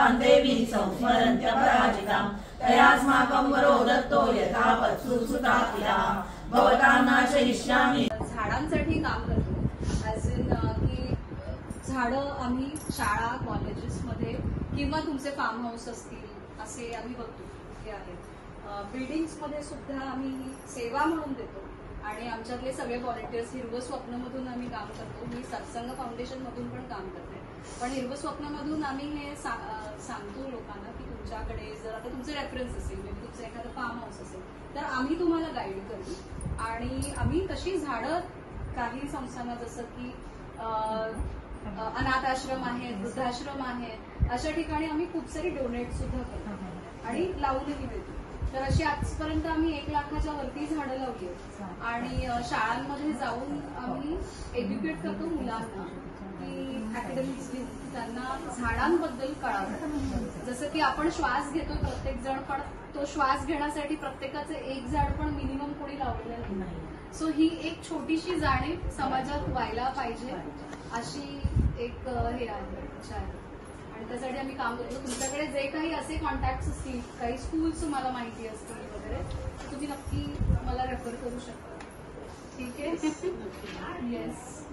सर्वान् देवी संस्मरन्त्य पराजितां तयास्माकं वरो दत्तो यथा वत्सु सुताकिला भवतां नाशयिष्यामि। झाडांसाठी काम करतो ॲज इन की झाडं आम्ही शाळा कॉलेजेसमध्ये किंवा तुमचे फार्म हाऊस असतील असे आम्ही बघतो हे आहेत। बिल्डिंग्समध्ये सुद्धा आम्ही ही सेवा म्हणून देतो आणि आमच्यातले सगळे व्हॉलेंटियर्स हिरवं स्वप्नमधून आम्ही काम करतो। मी सत्संग फाउंडेशनमधून पण काम करते, पण हिरवं स्वप्नमधून आम्ही हे सांगतो लोकांना की तुमच्याकडे जर आता तुमचे रेफरन्स असेल म्हणजे तुमचं एखादं फार्म हाऊस असेल तर आम्ही तुम्हाला गाईड करू आणि आम्ही तशी झाडं काही संस्थांना जसं की अनाथ आश्रम आहेत, वृद्धाश्रम आहेत, अशा ठिकाणी आम्ही खूप सारी डोनेट सुद्धा करतो आणि लावूनही देतो। तर अशी आजपर्यंत आम्ही 1 लाखाच्या वरती झाडं लावली आणि शाळांमध्ये जाऊन आम्ही एज्युकेट करतो मुलांना की अकॅडमिक्सली त्यांना झाडांबद्दल कळावं। जसं की आपण श्वास घेतो प्रत्येक जण, पण तो श्वास घेण्यासाठी प्रत्येकाचं 1 झाड पण मिनिमम कोणी लावलेलं नाही। सो ही एक छोटीशी जाणीव समाजात व्हायला पाहिजे अशी एक हे आहे इच्छा आहे आणि त्यासाठी आम्ही काम करतो। तुमच्याकडे जे काही असे कॉन्टॅक्ट असतील, काही स्कूल्स तुम्हाला माहिती असतील वगैरे, तुम्ही नक्की मला रेफर करू शकता। ठीक आहे? येस।